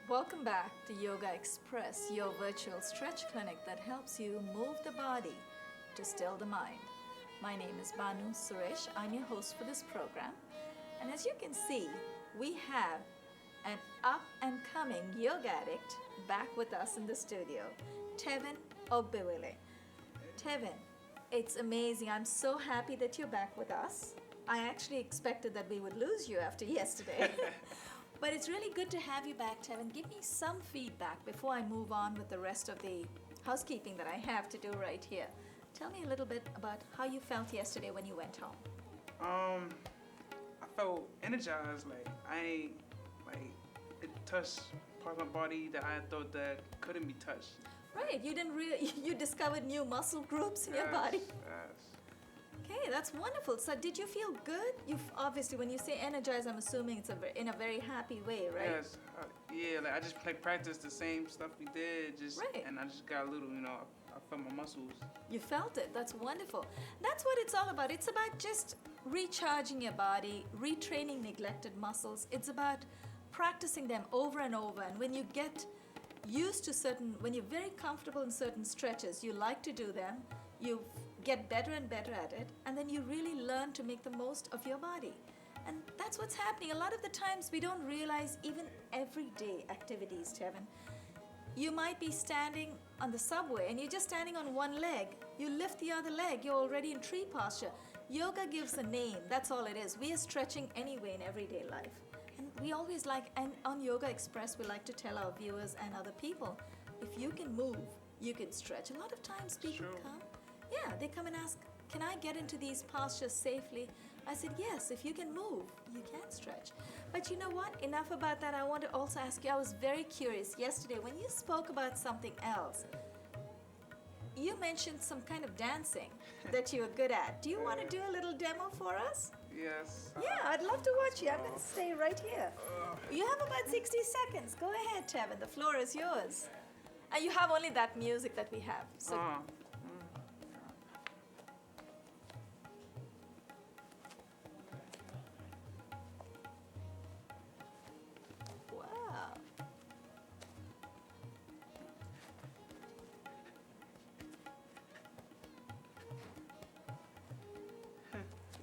Welcome back to Yogaxpress, your virtual stretch clinic that helps you move the body to still the mind. My name is Banu Suresh. I'm your host for this program. And as you can see, we have an up and coming yoga addict back with us in the studio, Tevin Ogbewele. Tevin, it's amazing. I'm so happy that you're back with us. I actually expected that we would lose you after yesterday. But it's really good to have you back, Tevin. Give me some feedback before I move on with the rest of the housekeeping that I have to do right here. Tell me a little bit about how you felt yesterday when you went home. I felt energized. It touched part of my body that I thought that couldn't be touched. Right, you discovered new muscle groups in your body. Yes. Okay, that's wonderful. So did you feel good? Obviously, when you say energized, I'm assuming it's in a very happy way, right? Yes. I just practiced the same stuff we did, right. And I just got a little, I felt my muscles. You felt it. That's wonderful. That's what it's all about. It's about just recharging your body, retraining neglected muscles. It's about practicing them over and over. And when you get used to when you're very comfortable in certain stretches, you like to do them, you get better and better at it, and then you really learn to make the most of your body. And that's what's happening. A lot of the times we don't realize even everyday activities, Tevin. You might be standing on the subway and you're just standing on one leg. You lift the other leg, you're already in tree posture. Yoga gives a name, that's all it is. We are stretching anyway in everyday life. And we always and on Yogaxpress, we like to tell our viewers and other people, if you can move, you can stretch. A lot of times people come, they come and ask, can I get into these postures safely? I said, yes, if you can move, you can stretch. But you know what? Enough about that. I want to also ask you, I was very curious yesterday when you spoke about something else. You mentioned some kind of dancing that you were good at. Do you want to do a little demo for us? Yes. Yeah, I'd love to watch you. I'm going to stay right here. You have about 60 seconds. Go ahead, Tevin. The floor is yours. And you have only that music that we have. So. Wow.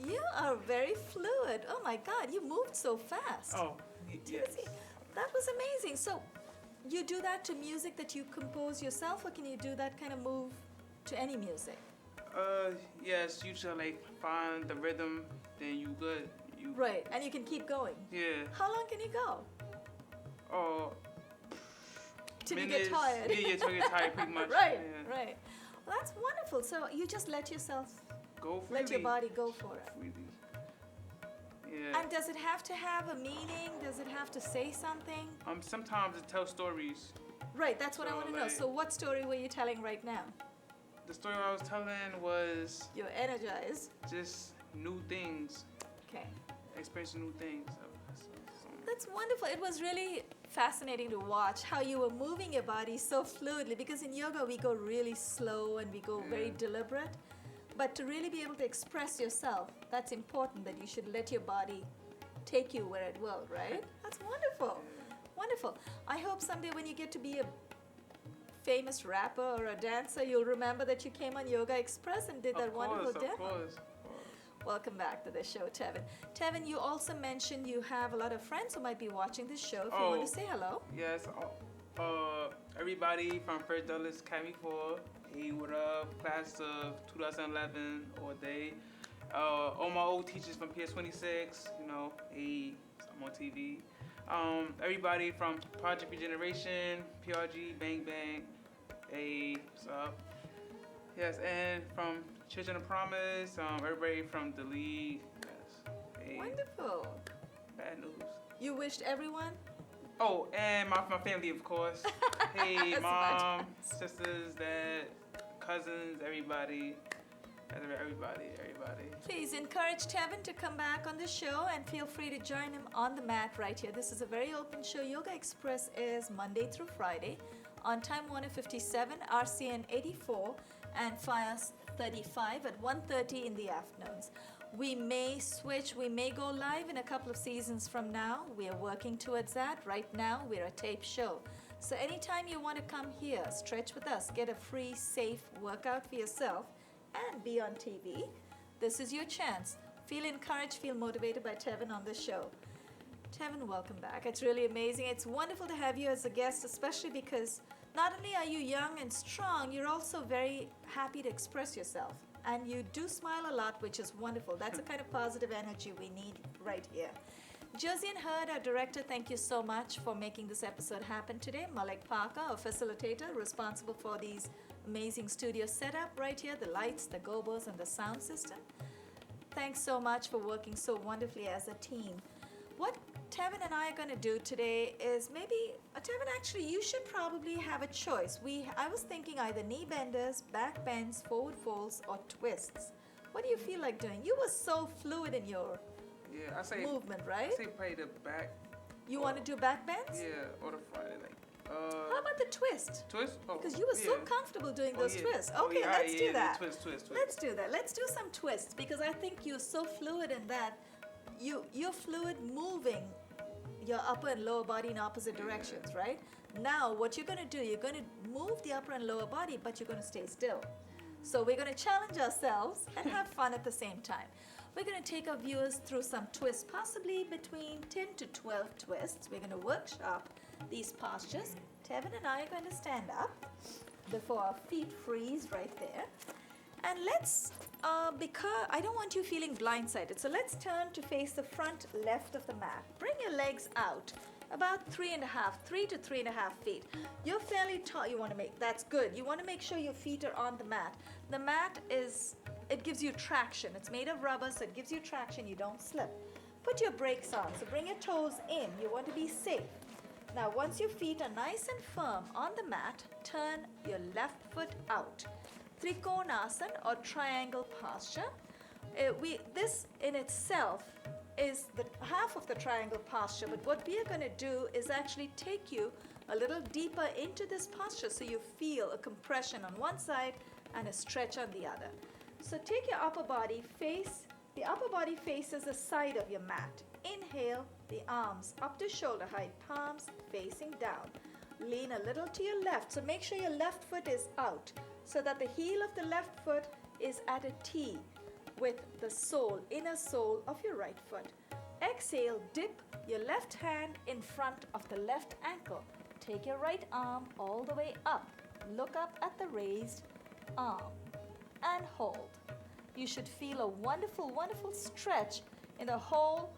You are very fluid. Oh my God, you moved so fast. Oh, yes. That was amazing. So, you do that to music that you compose yourself, or can you do that kind of move to any music? Yes, you should find the rhythm, then you good. Right, and you can keep going. Yeah. How long can you go? Oh. Till you get tired. Yeah, till you get tired pretty much. Right, yeah. right. Well, that's wonderful. So you just let yourself go freely. Let your body go for it. Freely. Yeah. And does it have to have a meaning? Does it have to say something? Sometimes it tells stories. Right, that's what I want to know. So what story were you telling right now? The story I was telling was... You're energized. Just new things. Okay. Experiencing new things. That's wonderful. It was really fascinating to watch how you were moving your body so fluidly, because in yoga we go really slow and we go very deliberate. But to really be able to express yourself, that's important, that you should let your body take you where it will, right? That's wonderful. Wonderful. I hope someday when you get to be a famous rapper or a dancer, you'll remember that you came on Yogaxpress and did that wonderful demo. Of course. Welcome back to the show, Tevin. Tevin, you also mentioned you have a lot of friends who might be watching this show. If you want to say hello. Yes. Everybody from First Dulles Academy 4. Hey, what up? Class of 2011 all day. All my old teachers from PS26. Hey, I'm on TV. Everybody from Project Regeneration, PRG, Bang Bang. Hey, what's up? Yes, and from Children of Promise, everybody from the league. Yes. Hey, Wonderful. bad news. You wished everyone? Oh, and my family, of course. Hey, That's mom, fantastic. sisters, dad, cousins, everybody. Everybody. Please encourage Tevin to come back on the show and feel free to join him on the mat right here. This is a very open show. Yoga Express is Monday through Friday on Time Warner 57, RCN 84, and Fios 35 at 1:30 in the afternoons. We may switch, we may go live in a couple of seasons from now. We are working towards that. Right now, we're a tape show. So anytime you want to come here, stretch with us, get a free, safe workout for yourself, and be on TV, this is your chance. Feel encouraged, feel motivated by Tevin on the show. Tevin, welcome back. It's really amazing. It's wonderful to have you as a guest, especially because not only are you young and strong, you're also very happy to express yourself. And you do smile a lot, which is wonderful. That's the kind of positive energy we need right here. Josian Hurd, our director, thank you so much for making this episode happen today. Malik Parker, our facilitator, responsible for these amazing studio setup right here, the lights, the gobos, and the sound system. Thanks so much for working so wonderfully as a team. What Tevin and I are going to do today is maybe, Tevin, actually, you should probably have a choice. I was thinking either knee benders, back bends, forward folds, or twists. What do you feel like doing? You were so fluid in your I say movement, right? I say probably the back. You want to do back bends? Yeah, or the front, like. How about the twist? Twist? Oh, Because you were so comfortable doing those twists. Oh, Okay, yeah, let's do that. Twist. Let's do that. Let's do some twists because I think you're so fluid in that you're fluid moving your upper and lower body in opposite directions, right? Now, what you're going to do, you're going to move the upper and lower body, but you're going to stay still. So we're going to challenge ourselves and have fun at the same time. We're going to take our viewers through some twists, possibly between 10 to 12 twists. We're going to workshop these postures. Tevin and I are going to stand up before our feet freeze right there. And let's, because I don't want you feeling blindsided, so let's turn to face the front left of the mat. Bring your legs out about 3 to 3.5 feet. You're fairly tall. You want to make, that's good. You want to make sure your feet are on the mat. The mat it gives you traction. It's made of rubber, so it gives you traction. You don't slip. Put your brakes on, so bring your toes in. You want to be safe. Now, once your feet are nice and firm on the mat, turn your left foot out. Trikonasana or triangle posture. This in itself is the half of the triangle posture, but what we are going to do is actually take you a little deeper into this posture so you feel a compression on one side and a stretch on the other. So take your upper body, the upper body faces the side of your mat. Inhale, the arms up to shoulder height, palms facing down. Lean a little to your left, so make sure your left foot is out so that the heel of the left foot is at a T with the sole, inner sole of your right foot. Exhale, dip your left hand in front of the left ankle. Take your right arm all the way up. Look up at the raised arm and hold. You should feel a wonderful, wonderful stretch in the whole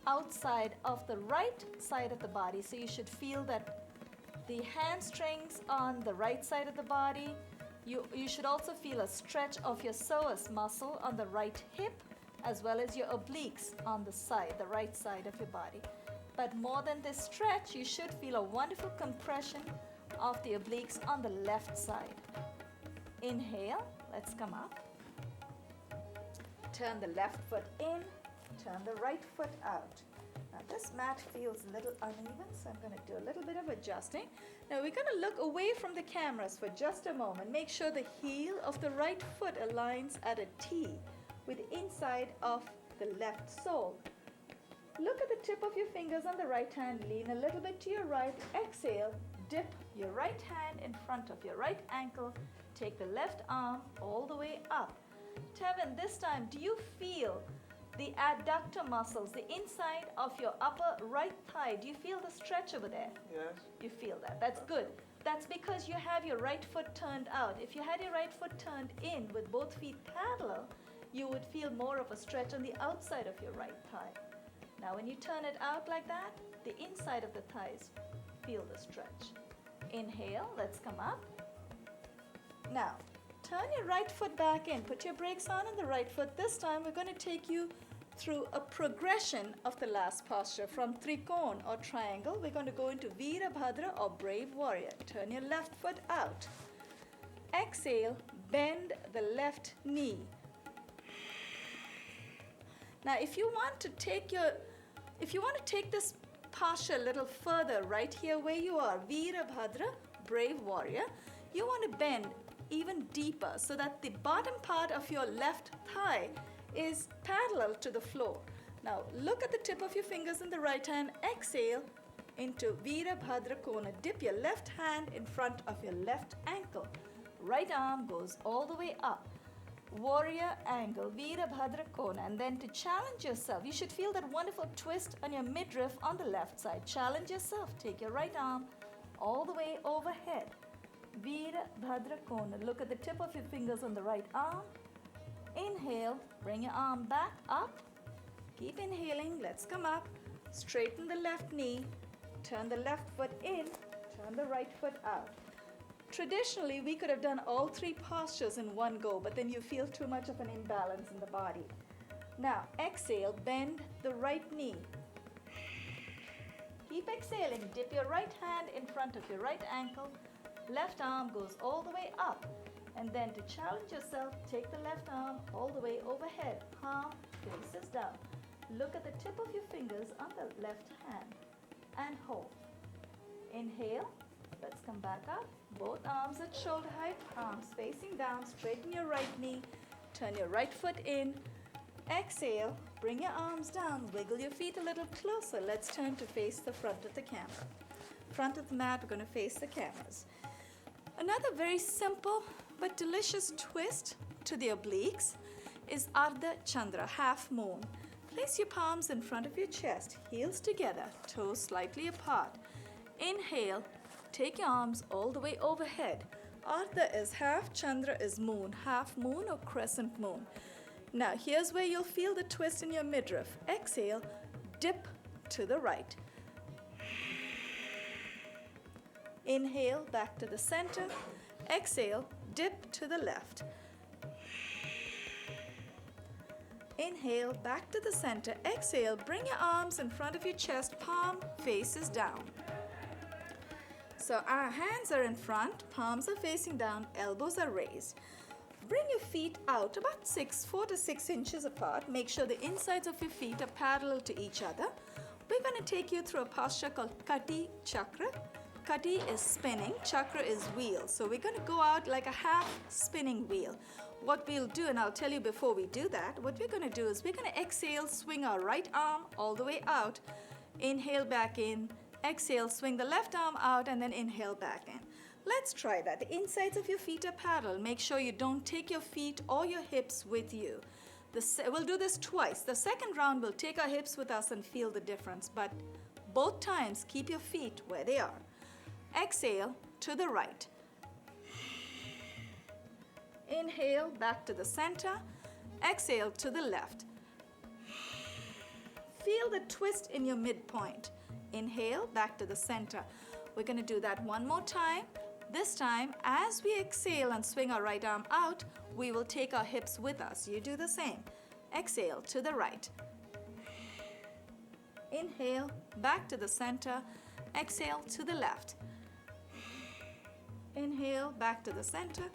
outside of the right side of the body. So you should feel that the hamstrings on the right side of the body. You should also feel a stretch of your psoas muscle on the right hip, as well as your obliques on the side, the right side of your body. But more than this stretch, you should feel a wonderful compression of the obliques on the left side. Inhale, let's come up. Turn the left foot in, turn the right foot out. Now this mat feels a little uneven, so I'm going to do a little bit of adjusting. Now we're going to look away from the cameras for just a moment. Make sure the heel of the right foot aligns at a T with the inside of the left sole. Look at the tip of your fingers on the right hand, lean a little bit to your right, exhale, dip your right hand in front of your right ankle, take the left arm all the way up. Tevin, this time, do you feel the adductor muscles, the inside of your upper right thigh? Do you feel the stretch over there? Yes. You feel that. That's good. That's because you have your right foot turned out. If you had your right foot turned in with both feet parallel, you would feel more of a stretch on the outside of your right thigh. Now when you turn it out like that, the inside of the thighs feel the stretch. Inhale, let's come up. Now, turn your right foot back in. Put your brakes on the right foot. This time we're going to take you through a progression of the last posture. From Trikon or triangle, we're going to go into Virabhadra or brave warrior. Turn your left foot out. Exhale, bend the left knee. Now, if you want to take this posture a little further, right here where you are, Virabhadra, brave warrior, you want to bend even deeper so that the bottom part of your left thigh is parallel to the floor. Now, look at the tip of your fingers in the right hand. Exhale into Virabhadra Kona. Dip your left hand in front of your left ankle. Right arm goes all the way up. Warrior angle, Virabhadra Kona. And then to challenge yourself, you should feel that wonderful twist on your midriff on the left side. Challenge yourself. Take your right arm all the way overhead. Virabhadra Kona. Look at the tip of your fingers on the right arm. Inhale, bring your arm back up. Keep inhaling. Let's come up. Straighten the left knee. Turn the left foot in. Turn the right foot out. Traditionally, we could have done all three postures in one go, but then you feel too much of an imbalance in the body. Now, exhale, bend the right knee. Keep exhaling. Dip your right hand in front of your right ankle. Left arm goes all the way up. And then to challenge yourself, take the left arm all the way overhead. Palm faces down. Look at the tip of your fingers on the left hand and hold. Inhale. Let's come back up. Both arms at shoulder height, palms facing down. Straighten your right knee. Turn your right foot in. Exhale. Bring your arms down. Wiggle your feet a little closer. Let's turn to face the front of the camera. Front of the mat, we're going to face the cameras. Another very simple but delicious twist to the obliques is Ardha Chandra, half moon. Place your palms in front of your chest, heels together, toes slightly apart. Inhale, take your arms all the way overhead. Ardha is half, Chandra is moon, half moon or crescent moon. Now here's where you'll feel the twist in your midriff. Exhale, dip to the right. Inhale, back to the center. Exhale, dip to the left. Inhale, back to the center. Exhale, bring your arms in front of your chest, palm faces down. So our hands are in front, palms are facing down, elbows are raised. Bring your feet out about 4 to 6 inches apart. Make sure the insides of your feet are parallel to each other. We're going to take you through a posture called Kati Chakra. Kati is spinning, Chakra is wheel. So we're going to go out like a half spinning wheel. What we'll do, and I'll tell you before we do that, what we're going to do is we're going to exhale, swing our right arm all the way out. Inhale back in. Exhale, swing the left arm out and then inhale back in. Let's try that. The insides of your feet are parallel. Make sure you don't take your feet or your hips with you. We'll do this twice. The second round, we'll take our hips with us and feel the difference. But both times, keep your feet where they are. Exhale to the right. Inhale, back to the center. Exhale to the left. Feel the twist in your midpoint. Inhale, back to the center. We're going to do that one more time. This time, as we exhale and swing our right arm out, we will take our hips with us. You do the same. Exhale to the right. Inhale, back to the center. Exhale to the left. Inhale, back to the center.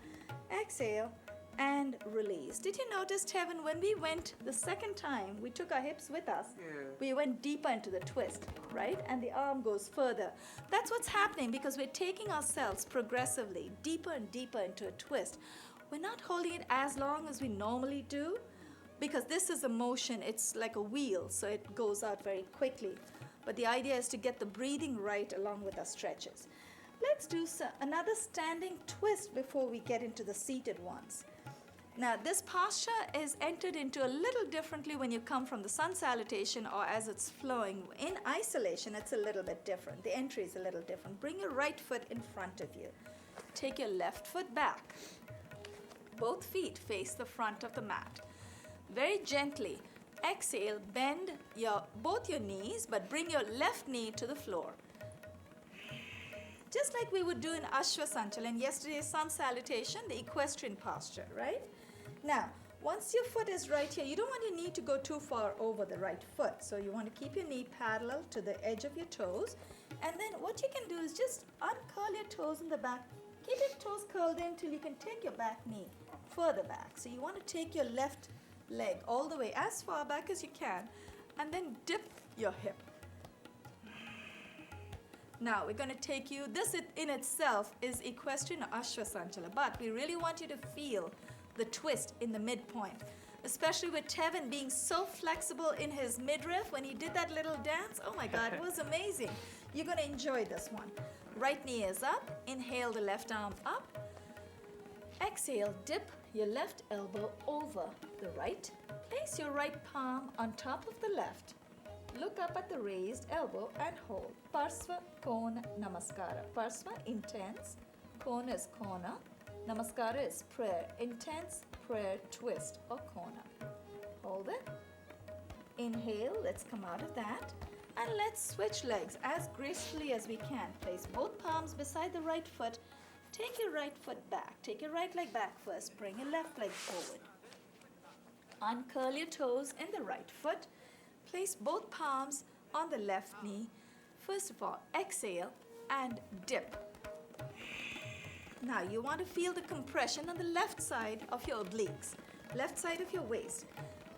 Exhale and release. Did you notice, Tevin, when we went the second time, we took our hips with us. Yeah. We went deeper into the twist, right? And the arm goes further. That's what's happening because we're taking ourselves progressively deeper and deeper into a twist. We're not holding it as long as we normally do because this is a motion. It's like a wheel, so it goes out very quickly. But the idea is to get the breathing right along with our stretches. Let's do another standing twist before we get into the seated ones. Now, this posture is entered into a little differently when you come from the sun salutation or as it's flowing. In isolation, it's a little bit different. The entry is a little different. Bring your right foot in front of you. Take your left foot back. Both feet face the front of the mat. Very gently, exhale, bend both your knees, but bring your left knee to the floor. just like we would do in Ashwasanchal and yesterday's sun salutation, the equestrian posture, right? Now, once your foot is right here, you don't want your knee to go too far over the right foot. So you want to keep your knee parallel to the edge of your toes. And then what you can do is just uncurl your toes in the back. Keep your toes curled in till you can take your back knee further back. So you want to take your left leg all the way as far back as you can and then dip your hip. Now we're going to take you, this in itself is equestrian or Ashwasanchala, but we really want you to feel the twist in the midpoint, especially with Tevin being so flexible in his midriff when he did that little dance. Oh my God, it was amazing. You're going to enjoy this one. Right knee is up. Inhale the left arm up. Exhale, dip your left elbow over the right. Place your right palm on top of the left. Look up at the raised elbow and hold. Parsva, Kona, Namaskara. Parsva, intense. Kona is Kona. Namaskara is prayer. Intense prayer twist or Kona. Hold it. Inhale, let's come out of that. And let's switch legs as gracefully as we can. Place both palms beside the right foot. Take your right foot back. Take your right leg back first. Bring your left leg forward. Uncurl your toes in the right foot. Place both palms on the left knee. First of all, exhale and dip. Now you want to feel the compression on the left side of your obliques, left side of your waist.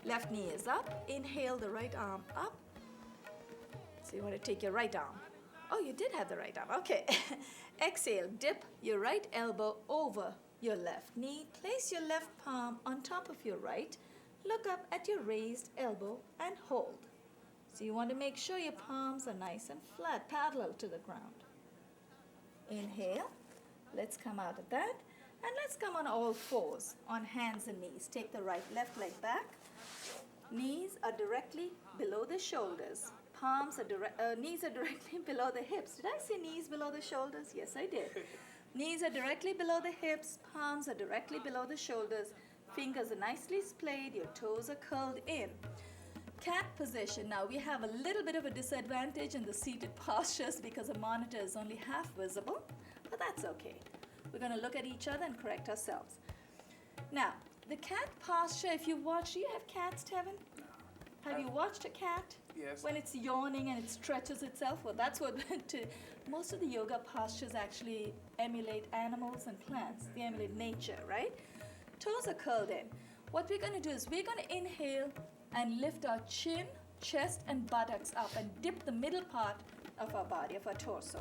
Left knee is up. Inhale the right arm up. So you want to take your right arm. Oh, you did have the right arm. Okay. Exhale, dip your right elbow over your left knee. Place your left palm on top of your right. Look up at your raised elbow and hold. So you want to make sure your palms are nice and flat, parallel to the ground. Inhale. Let's come out of that. And let's come on all fours, on hands and knees. Take the left leg back. Knees are directly below the shoulders. Knees are directly below the hips. Did I say knees below the shoulders? Yes, I did. Knees are directly below the hips. Palms are directly below the shoulders. Fingers are nicely splayed. Your toes are curled in. Cat position. Now we have a little bit of a disadvantage in the seated postures because the monitor is only half visible, but that's okay. We're going to look at each other and correct ourselves. Now, the cat posture, if you watch, do you have cats, Tevin? Have you watched a cat? Yes. When it's yawning and it stretches itself? Well, that's what most of the yoga postures actually emulate animals and plants. They emulate nature, right? Toes are curled in. What we're going to do is we're going to inhale and lift our chin, chest, and buttocks up and dip the middle part of our body, of our torso.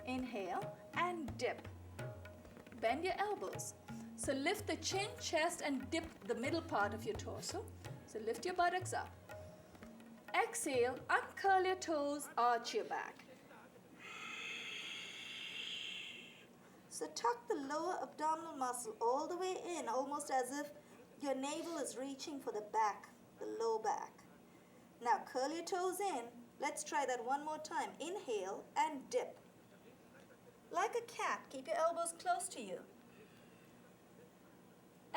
Inhale and dip. Bend your elbows. So lift the chin, chest, and dip the middle part of your torso. So lift your buttocks up. Exhale, uncurl your toes, arch your back. So tuck the lower abdominal muscle all the way in, almost as if your navel is reaching for the back, the low back. Now curl your toes in. Let's try that one more time. Inhale and dip. Like a cat, keep your elbows close to you.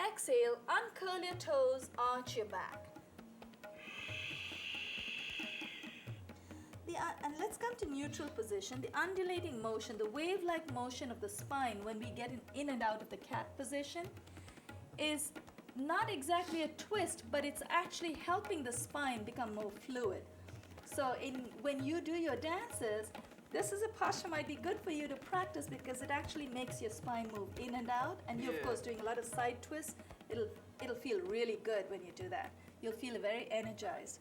Exhale, uncurl your toes, arch your back. And let's come to neutral position. The undulating motion, the wave-like motion of the spine when we get in and out of the cat position is not exactly a twist, but it's actually helping the spine become more fluid. So when you do your dances, this is a posture might be good for you to practice because it actually makes your spine move in and out. And you're, of course, doing a lot of side twists. It'll feel really good when you do that. You'll feel very energized.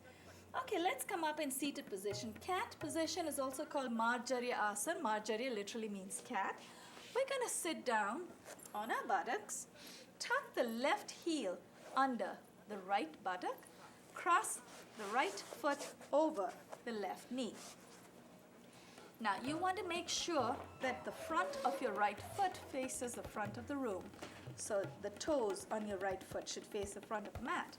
Okay, let's come up in seated position. Cat position is also called Marjarya Asana. Marjarya literally means cat. We're going to sit down on our buttocks, tuck the left heel under the right buttock, cross the right foot over the left knee. Now you want to make sure that the front of your right foot faces the front of the room. So the toes on your right foot should face the front of the mat.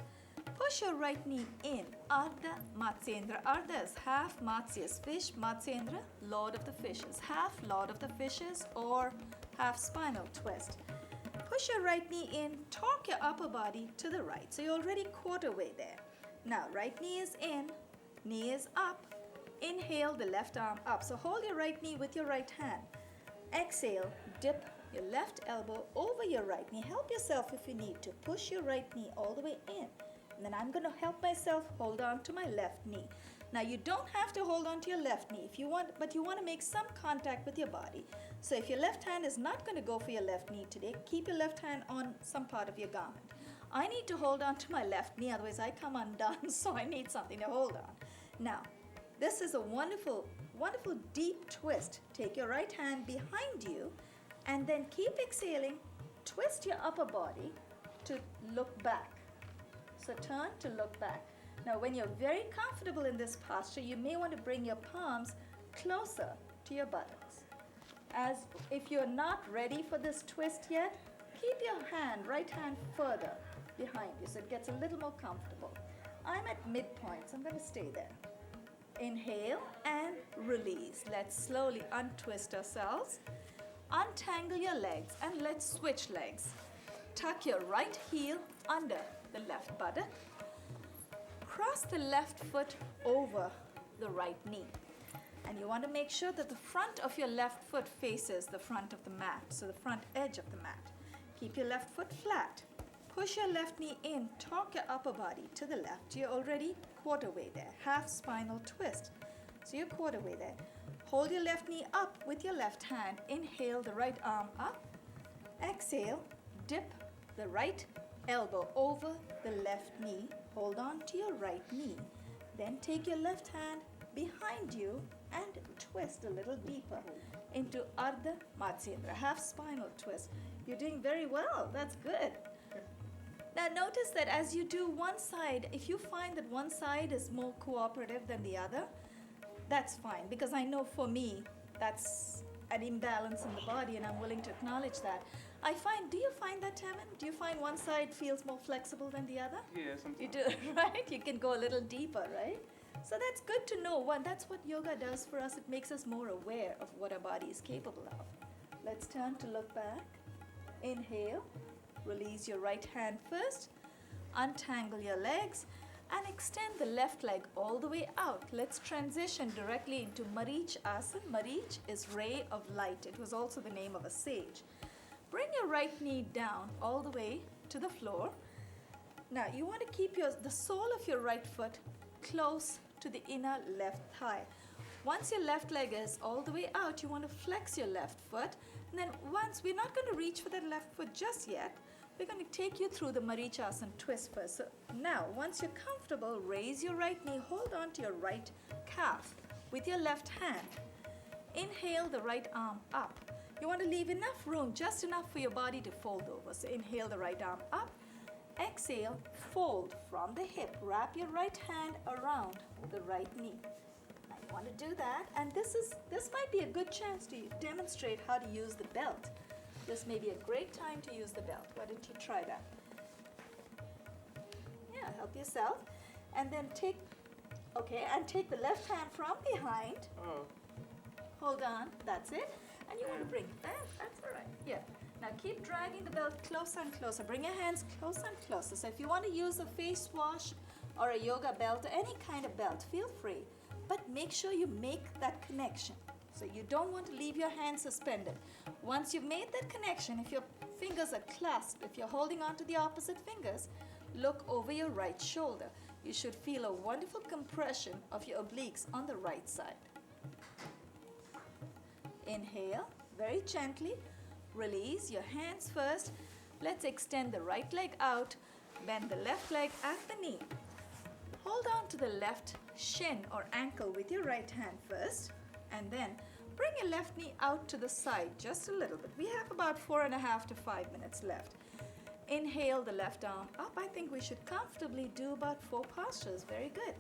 Push your right knee in. Ardha Matsyendra. Ardha is half Matsya's fish. Matsyendra, Lord of the Fishes. Half Lord of the Fishes or half spinal twist. Push your right knee in. Torque your upper body to the right. So you're already quarter way there. Now right knee is in. Knee is up. Inhale the left arm up. So hold your right knee with your right hand. Exhale, dip your left elbow over your right knee. Help yourself if you need to. Push your right knee all the way in. And then I'm going to help myself hold on to my left knee. Now you don't have to hold on to your left knee if you want, but you want to make some contact with your body. So if your left hand is not going to go for your left knee today, keep your left hand on some part of your garment. I need to hold on to my left knee, otherwise I come undone, so I need something to hold on. Now, this is a wonderful, wonderful deep twist. Take your right hand behind you and then keep exhaling. Twist your upper body to look back. So turn to look back. Now, when you're very comfortable in this posture, you may want to bring your palms closer to your buttocks. As if you're not ready for this twist yet, keep your right hand further behind you so it gets a little more comfortable. I'm at midpoint, so I'm going to stay there. Inhale and release. Let's slowly untwist ourselves. Untangle your legs and let's switch legs. Tuck your right heel under the left buttock. Cross the left foot over the right knee. And you want to make sure that the front of your left foot faces the front of the mat, so the front edge of the mat. Keep your left foot flat. Push your left knee in, torque your upper body to the left. You're already quarter way there, half spinal twist. So you're quarter way there. Hold your left knee up with your left hand. Inhale the right arm up. Exhale, dip the right elbow over the left knee. Hold on to your right knee. Then take your left hand behind you and twist a little deeper into Ardha Matsyendra, half spinal twist. You're doing very well. That's good. Now notice that as you do one side, if you find that one side is more cooperative than the other, that's fine, because I know for me that's an imbalance in the body and I'm willing to acknowledge that. Do you find that, Tevin? Do you find one side feels more flexible than the other? Yeah, sometimes. You do, right? You can go a little deeper, right? So that's good to know. That's what yoga does for us. It makes us more aware of what our body is capable of. Let's turn to look back. Inhale. Release your right hand first. Untangle your legs and extend the left leg all the way out. Let's transition directly into Marich Asana. Marich is ray of light. It was also the name of a sage. Bring your right knee down all the way to the floor. Now you want to keep the sole of your right foot close to the inner left thigh. Once your left leg is all the way out, you want to flex your left foot. And then we're not going to reach for that left foot just yet. We're going to take you through the Marichasana twist first. So now, once you're comfortable, raise your right knee, hold on to your right calf with your left hand. Inhale the right arm up. You want to leave enough room, just enough for your body to fold over. So inhale the right arm up. Exhale, fold from the hip. Wrap your right hand around the right knee. Now you want to do that, and this might be a good chance to demonstrate how to use the belt. This may be a great time to use the belt. Why don't you try that? Yeah, help yourself. And then take the left hand from behind. Oh. Hold on, that's it. And you want to bring it back, that's all right. Yeah. Now keep dragging the belt closer and closer. Bring your hands closer and closer. So if you want to use a face wash or a yoga belt or any kind of belt, feel free. But make sure you make that connection. So you don't want to leave your hands suspended. Once you've made that connection, if your fingers are clasped, if you're holding on to the opposite fingers, look over your right shoulder. You should feel a wonderful compression of your obliques on the right side. Inhale, very gently. Release your hands first. Let's extend the right leg out. Bend the left leg at the knee. Hold on to the left shin or ankle with your right hand first. And then bring your left knee out to the side just a little bit. We have about 4.5 to 5 minutes left. Inhale the left arm up. I think we should comfortably do about 4 postures. Very good.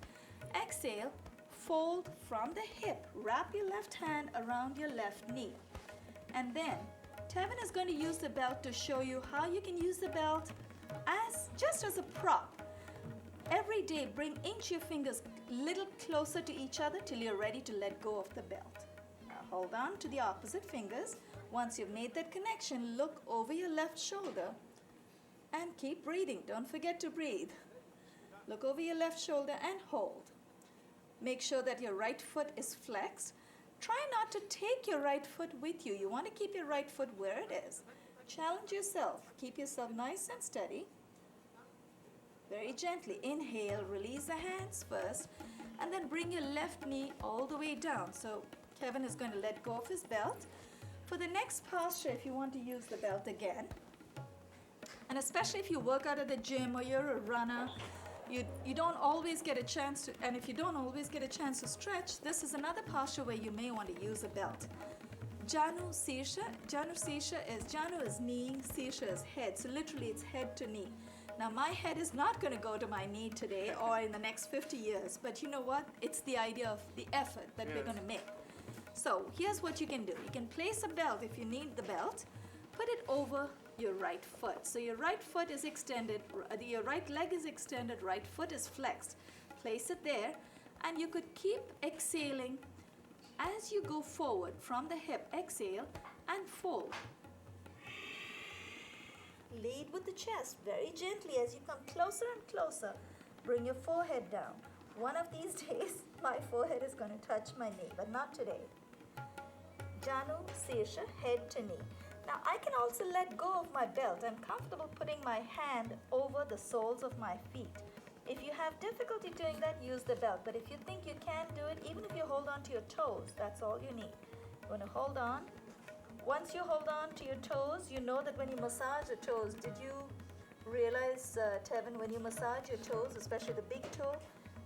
Exhale, fold from the hip. Wrap your left hand around your left knee. And then Tevin is going to use the belt to show you how you can use the belt just as a prop. Every day, inch your fingers a little closer to each other till you're ready to let go of the belt. Now hold on to the opposite fingers. Once you've made that connection, look over your left shoulder and keep breathing. Don't forget to breathe. Look over your left shoulder and hold. Make sure that your right foot is flexed. Try not to take your right foot with you. You want to keep your right foot where it is. Challenge yourself. Keep yourself nice and steady. Very gently. Inhale, release the hands first, and then bring your left knee all the way down. So Kevin is going to let go of his belt. For the next posture, if you want to use the belt again, and especially if you work out at the gym or you're a runner, you don't always get a chance to, and if you don't always get a chance to stretch, this is another posture where you may want to use a belt. Janu Sirsha. Janu Sirsha is, Janu is knee, Sirsha is head. So literally it's head to knee. Now my head is not going to go to my knee today or in the next 50 years, but you know what? It's the idea of the effort that we're going to make. So here's what you can do. You can place a belt if you need the belt. Put it over your right foot. So your right foot is extended, your right leg is extended, right foot is flexed. Place it there, and you could keep exhaling as you go forward from the hip. Exhale and fold. Lead with the chest very gently as you come closer and closer. Bring your forehead down. One of these days, my forehead is going to touch my knee, but not today. Janu Sirsha, head to knee. Now I can also let go of my belt. I'm comfortable putting my hand over the soles of my feet. If you have difficulty doing that, use the belt. But if you think you can do it, even if you hold on to your toes, that's all you need. You want to hold on. Once you hold on to your toes, you know that when you massage your toes, did you realize, Tevin, when you massage your toes, especially the big toe,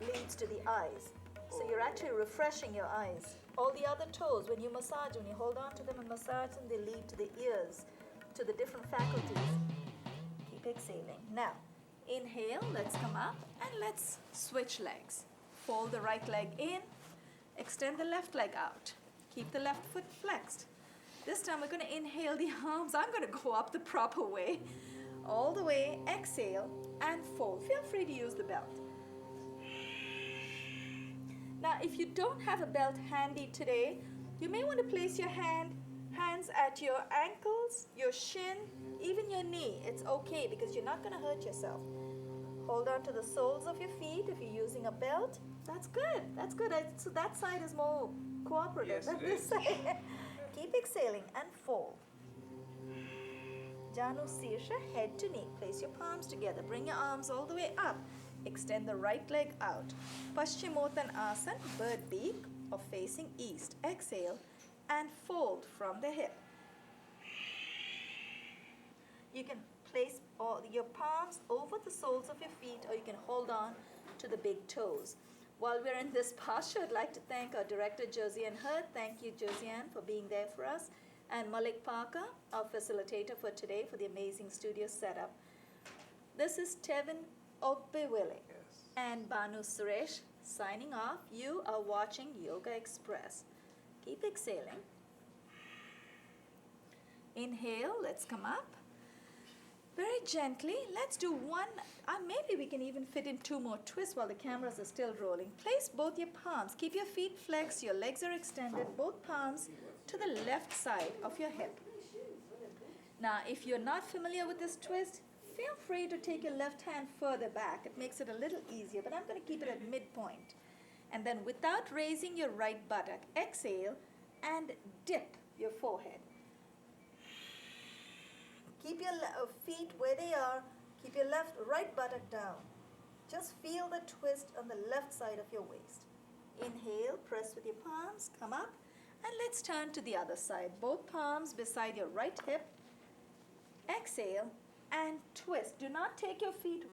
leads to the eyes. So you're actually refreshing your eyes. All the other toes, when you massage, when you hold on to them and massage them, they lead to the ears, to the different faculties. Keep exhaling. Now, inhale, let's come up, and let's switch legs. Fold the right leg in, extend the left leg out. Keep the left foot flexed. This time we're going to inhale the arms. I'm going to go up the proper way. All the way, exhale, and fold. Feel free to use the belt. Now, if you don't have a belt handy today, you may want to place your hands at your ankles, your shin, even your knee. It's okay because you're not going to hurt yourself. Hold on to the soles of your feet if you're using a belt. That's good. That's good. So that side is more cooperative than this side. Keep exhaling and fold. Janu Sirsha, head to knee. Place your palms together. Bring your arms all the way up. Extend the right leg out. Paschimottanasana, bird beak, or facing east. Exhale and fold from the hip. You can place all your palms over the soles of your feet, or you can hold on to the big toes. While we're in this posture, I'd like to thank our director, Josiane Hurd. Thank you, Josiane, for being there for us. And Malik Parker, our facilitator for today, for the amazing studio setup. This is Tevin Ogbewele and Banu Suresh signing off. You are watching Yogaxpress. Keep exhaling. Inhale, let's come up. Very gently, let's do one, maybe we can even fit in 2 more twists while the cameras are still rolling. Place both your palms, keep your feet flexed, your legs are extended, both palms to the left side of your hip. Now, if you're not familiar with this twist, feel free to take your left hand further back. It makes it a little easier, but I'm going to keep it at midpoint. And then without raising your right buttock, exhale and dip your forehead. Keep your feet where they are. Keep your right buttock down. Just feel the twist on the left side of your waist. Inhale, press with your palms, come up, and let's turn to the other side. Both palms beside your right hip. Exhale and twist. Do not take your feet